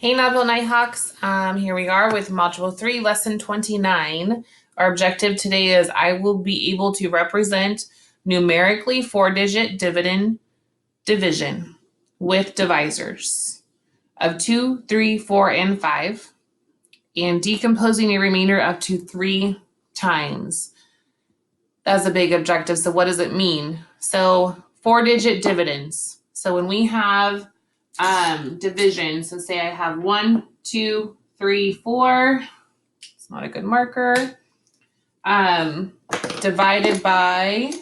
Hey Novel Nighthawks, here we are with Module 3, Lesson 29. Our objective today is I will be able to represent numerically four-digit dividend division with divisors of 2, 3, 4, and 5, and decomposing a remainder up to 3 times. That's a big objective. So what does it mean? So four-digit dividends. So when we have division, so say I have 1, 2, 3, 4. It's not a good marker. Divided by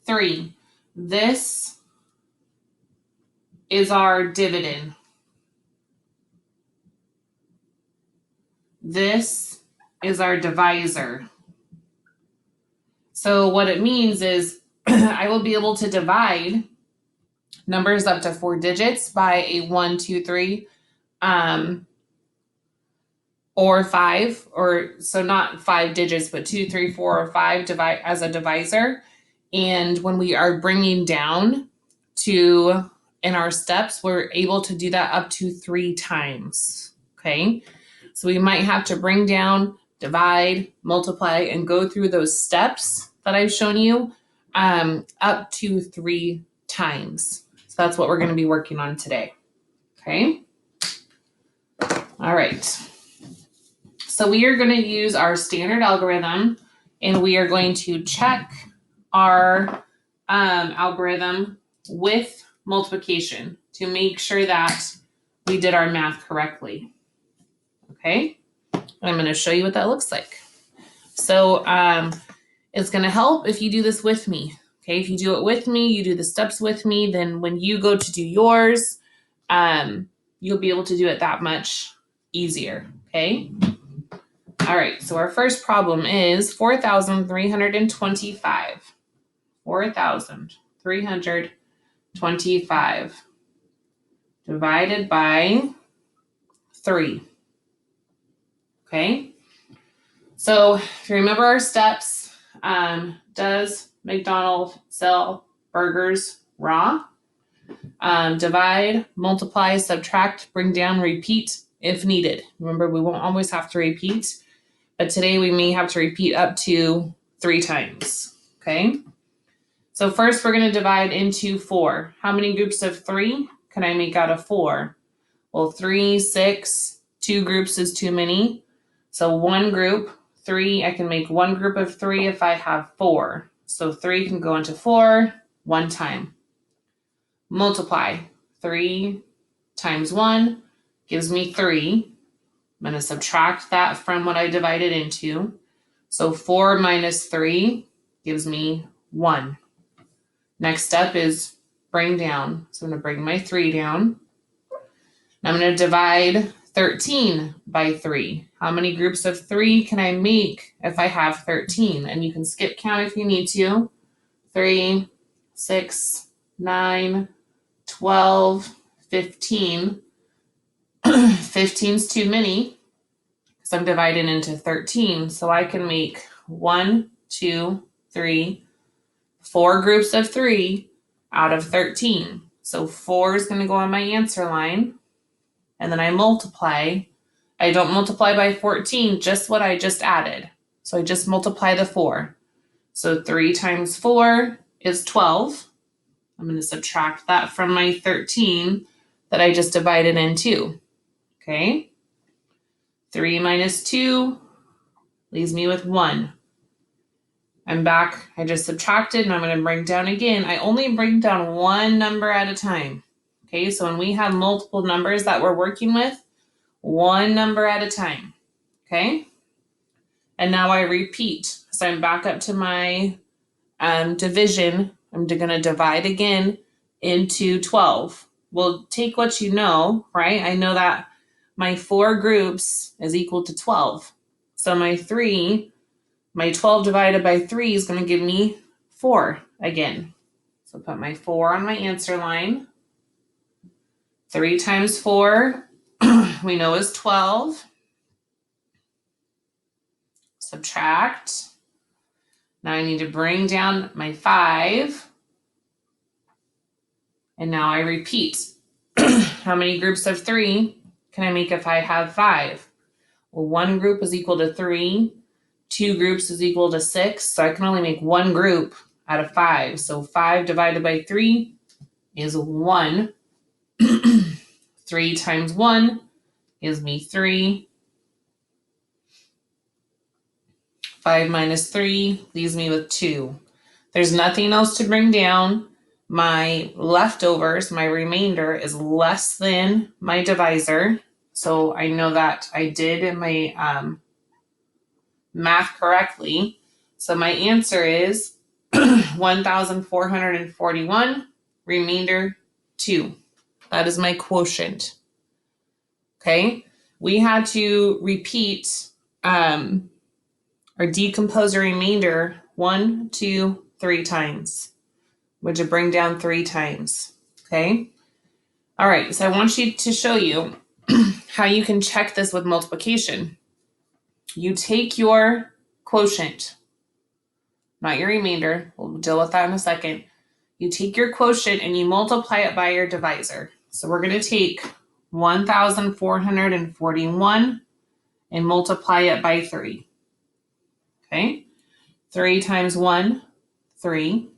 3. This is our dividend. This is our divisor. So what it means is I will be able to divide numbers up to 4 digits by a 1, 2, 3, or 5, or so not 5 digits, but 2, 3, 4, or 5 divide as a divisor. And when we are bringing down to in our steps, we're able to do that up to 3 times. Okay, so we might have to bring down, divide, multiply, and go through those steps that I've shown you up to 3 times. So that's what we're going to be working on today. Okay, all right. So we are going to use our standard algorithm, and we are going to check our algorithm with multiplication to make sure that we did our math correctly. Okay, I'm going to show you what that looks like. So it's going to help if you do this with me. Okay, if you do it with me, you do the steps with me, then when you go to do yours, you'll be able to do it that much easier. Okay. All right, so our first problem is 4,325. 4,325 divided by 3. Okay, so if you remember our steps, does McDonald's sell burgers raw? Divide, multiply, subtract, bring down, repeat if needed. Remember, we won't always have to repeat, but today we may have to repeat up to 3 times. Okay, so first we're going to divide into 4. How many groups of 3 can I make out of 4? Well, 3, 6, 2 groups is too many. So one group, 3, I can make one group of 3 if I have 4. So 3 can go into 4 one time. Multiply. 3 times 1 gives me 3. I'm going to subtract that from what I divided into. So 4 minus 3 gives me 1. Next step is bring down. So I'm going to bring my 3 down. Now I'm going to divide 13 by 3. How many groups of 3 can I make if I have 13? And you can skip count if you need to. 3, 6, 9, 12, 15. 15 is too many because I'm dividing into 13. So I can make 1, 2, 3, 4 groups of 3 out of 13. So 4 is going to go on my answer line. And then I multiply. I don't multiply by 14, just what I just added. So I just multiply the 4. So 3 times 4 is 12. I'm going to subtract that from my 13 that I just divided into. Okay. 3 minus 2 leaves me with 1. I'm back. I just subtracted, and I'm going to bring down again. I only bring down one number at a time. Okay, so when we have multiple numbers that we're working with, one number at a time. Okay, and now I repeat. So I'm back up to my division. I'm going to divide again into 12. Well, take what you know, right? I know that my 4 groups is equal to 12. So my 12 divided by 3 is going to give me 4 again. So put my 4 on my answer line. 3 times 4 we know is 12. Subtract. Now I need to bring down my 5. And now I repeat. How many groups of 3 can I make if I have 5? Well, 1 group is equal to 3. 2 groups is equal to 6. So I can only make 1 group out of 5. So 5 divided by 3 is 1. 3 times 1 gives me 3. 5 minus 3 leaves me with 2. There's nothing else to bring down. My leftovers, my remainder, is less than my divisor. So I know that I did in my math correctly. So my answer is 1,441, remainder 2. That is my quotient. Okay, we had to repeat or decompose a remainder 1, 2, 3 times, which would bring down 3 times. Okay, all right, so I want you to show you how you can check this with multiplication. You take your quotient, not your remainder, we'll deal with that in a second. You take your quotient and you multiply it by your divisor. So we're going to take 1,441 and multiply it by 3. Okay, 3 times 1, 3.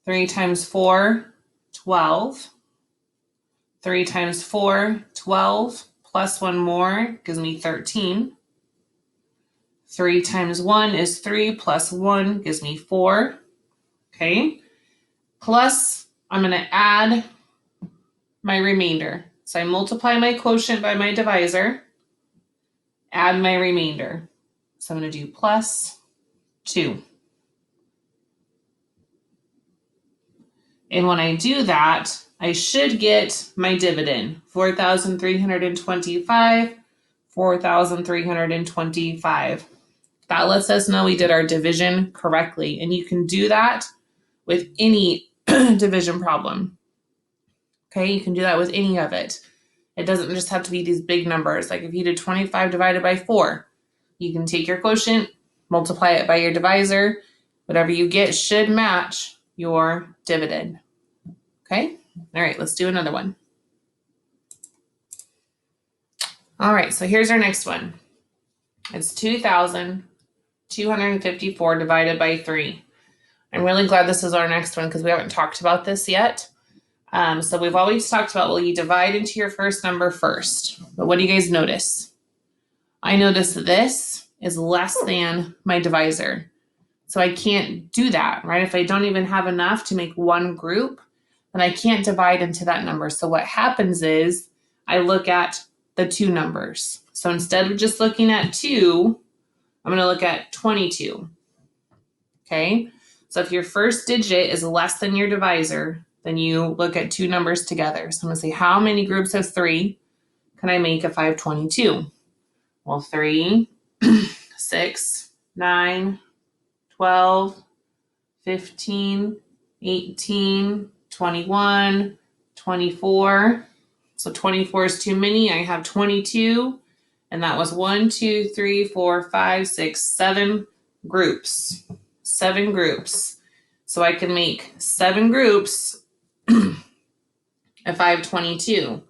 3 times 4, 12. 3 times 4, 12, plus 1 more gives me 13. 3 times 1 is 3, plus 1 gives me 4. Okay, plus I'm going to add my remainder. So I multiply my quotient by my divisor, add my remainder. So I'm going to do plus 2. And when I do that, I should get my dividend, 4,325, 4,325. That lets us know we did our division correctly. And you can do that with any division problem. Okay, you can do that with any of it. It doesn't just have to be these big numbers. Like if you did 25 divided by 4, you can take your quotient, multiply it by your divisor. Whatever you get should match your dividend. Okay, all right, let's do another one. All right, so here's our next one. It's 2,254 divided by 3. I'm really glad this is our next one because we haven't talked about this yet. So we've always talked about, well, you divide into your first number first. But what do you guys notice? I notice this is less than my divisor. So I can't do that, right? If I don't even have enough to make 1 group, then I can't divide into that number. So what happens is I look at the 2 numbers. So instead of just looking at 2, I'm going to look at 22. Okay, so if your first digit is less than your divisor, then you look at 2 numbers together. So I'm going to say, how many groups of 3 can I make if I have 22? Well, 3, 6, 9, 12, 15, 18, 21, 24. So 24 is too many. I have 22, and that was 1, 2, 3, 4, 5, 6, 7 groups. 7 groups. So I can make 7 groups if I have 22.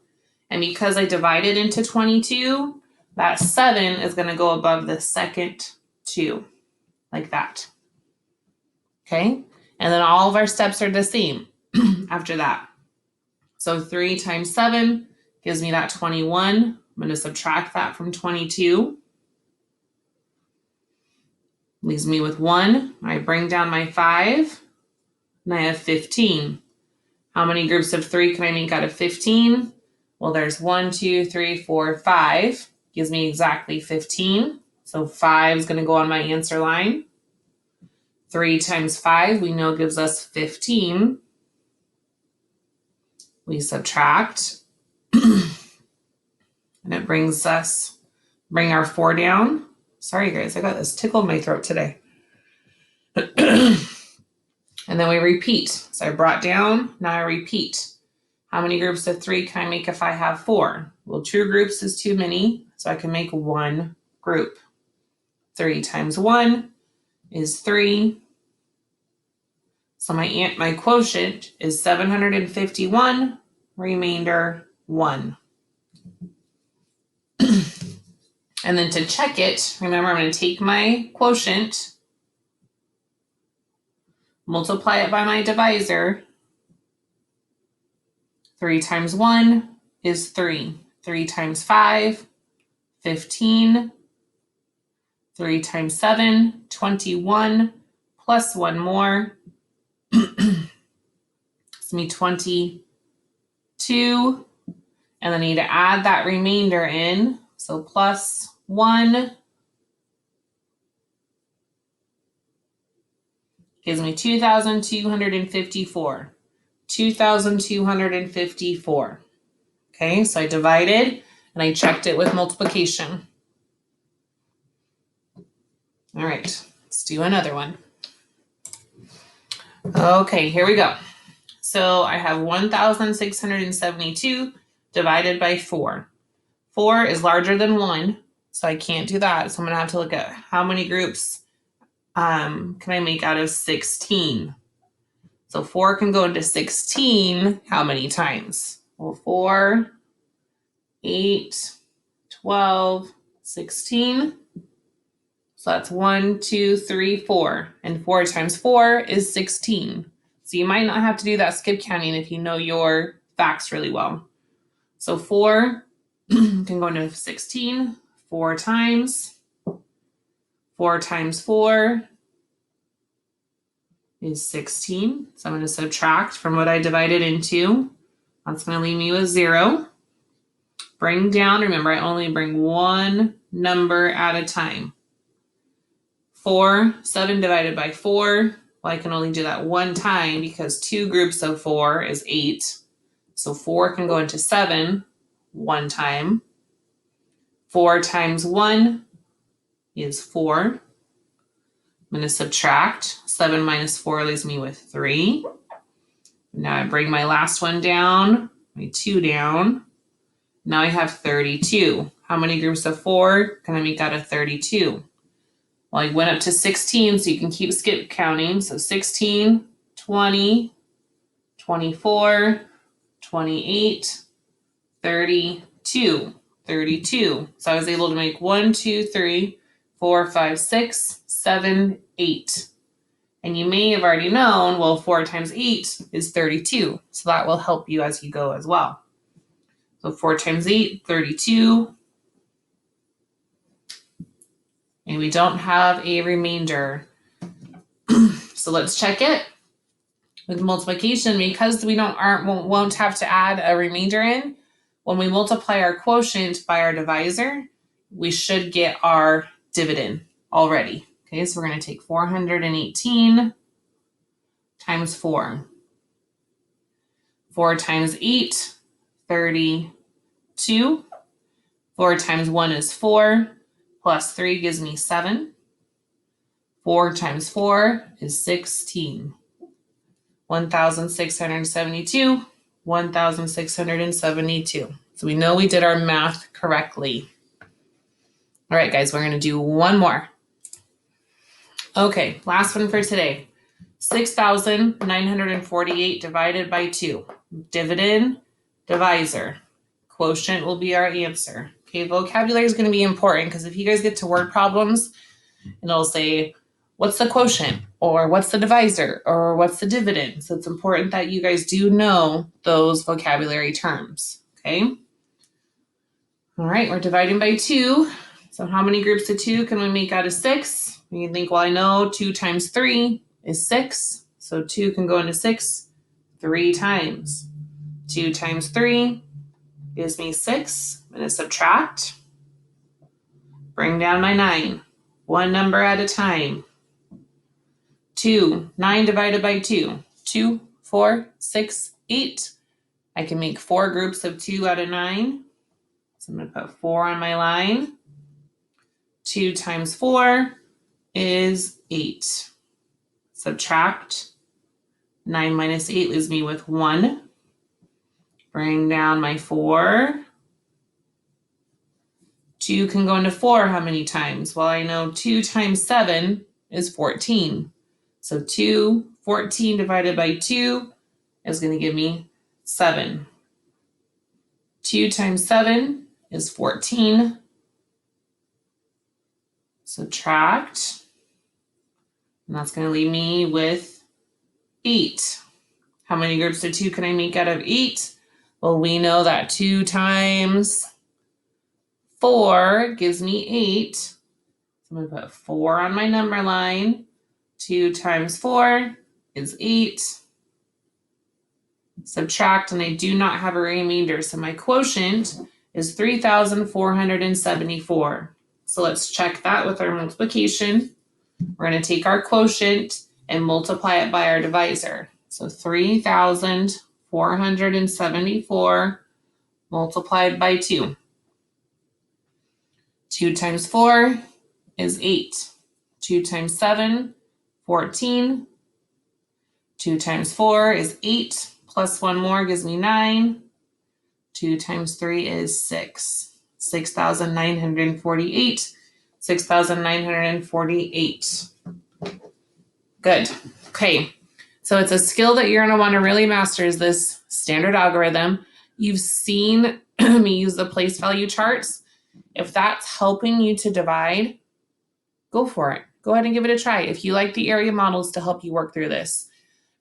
And because I divided into 22, that 7 is going to go above the second 2, like that. Okay, and then all of our steps are the same after that. So 3 times 7 gives me that 21. I'm going to subtract that from 22. Leaves me with 1. I bring down my 5, and I have 15. How many groups of 3 can I make out of 15? Well, there's 1, 2, 3, 4, 5. Gives me exactly 15. So 5 is going to go on my answer line. 3 times 5 we know gives us 15. We subtract. And it brings bring our 4 down. Sorry guys, I got this tickle in my throat today. And then we repeat. So I brought down, now I repeat. How many groups of 3 can I make if I have 4? Well, 2 groups is too many, so I can make 1 group. 3 times 1 is 3. So my quotient is 751, remainder 1. And then to check it, remember I'm going to take my quotient, multiply it by my divisor. 3 times 1 is 3. 3 times 5, 15. 3 times 7, 21, plus 1 more. It's me 22. And then I need to add that remainder in. So plus 1 gives me 2,254. 2,254. Okay, so I divided and I checked it with multiplication. All right, let's do another one. Okay, here we go. So I have 1,672 divided by 4. 4 is larger than 1, so I can't do that. So I'm going to have to look at how many groups can I make out of 16. So 4 can go into 16 how many times? Well, 4, 8, 12, 16. So that's 1, 2, 3, 4. And 4 times 4 is 16. So you might not have to do that skip counting if you know your facts really well. So 4 can go into 16 4 times. 4 times 4 is 16. So I'm going to subtract from what I divided into. That's going to leave me with 0. Bring down. Remember, I only bring one number at a time. 4, 7 divided by 4. Well, I can only do that one time because 2 groups of 4 is 8. So 4 can go into 7 one time. 4 times 1 is 4. I'm going to subtract. 7 minus 4 leaves me with 3. Now I bring my last one down, my 2 down. Now I have 32. How many groups of 4 can I make out of 32? Well, I went up to 16, so you can keep skip counting. So 16, 20, 24, 28, 32. 32. So I was able to make 1, 2, 3, 4, 5, 6, 7, 8. And you may have already known, well, 4 times 8 is 32. So that will help you as you go as well. So 4 times 8, 32. And we don't have a remainder. So let's check it with multiplication. Because we won't have to add a remainder in, when we multiply our quotient by our divisor, we should get our dividend already. Okay, so we're going to take 418 times 4. 4 times 8, 32. 4 times 1 is 4, plus 3 gives me 7. 4 times 4 is 16. 1,672, 1,672. So we know we did our math correctly. All right, guys, we're going to do one more. Okay, last one for today. 6,948 divided by 2. Dividend, divisor. Quotient will be our answer. Okay, vocabulary is going to be important because if you guys get to word problems and it'll say, what's the quotient? Or what's the divisor? Or what's the dividend? So it's important that you guys do know those vocabulary terms. Okay? All right, we're dividing by 2. So how many groups of 2 can we make out of 6? You can think, well, I know 2 times 3 is 6. So 2 can go into 6 3 times. 2 times 3 gives me 6. I'm going to subtract. Bring down my 9. One number at a time. 2, 9 divided by 2. 2, 4, 6, 8. I can make 4 groups of 2 out of 9. So I'm going to put 4 on my line. 2 times 4 is 8. Subtract. 9 minus 8 leaves me with 1. Bring down my 4. 2 can go into 4 how many times? Well, I know 2 times 7 is 14. So 2, 14 divided by 2 is going to give me 7. 2 times 7 is 14. Subtract. And that's going to leave me with 8. How many groups of 2 can I make out of 8? Well, we know that 2 times 4 gives me 8. So I'm going to put 4 on my number line. 2 times 4 is 8. Subtract, and I do not have a remainder, so my quotient is 3,474. So let's check that with our multiplication. We're going to take our quotient and multiply it by our divisor. So 3,474 multiplied by 2. 2 times 4 is 8. 2 times 7, 14. 2 times 4 is 8. Plus 1 more gives me 9. 2 times 3 is 6. 6,948. 6,948. Good. Okay. So it's a skill that you're going to want to really master is this standard algorithm. You've seen me use the place value charts. If that's helping you to divide, go for it. Go ahead and give it a try. If you like the area models to help you work through this,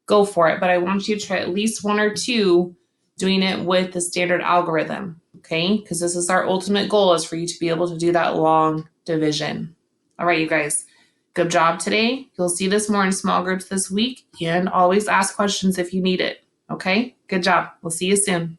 go for it. But I want you to try at least 1 or 2 doing it with the standard algorithm, okay? Because this is our ultimate goal, is for you to be able to do that long division. All right, you guys, good job today. You'll see this more in small groups this week, and always ask questions if you need it, okay? Good job. We'll see you soon.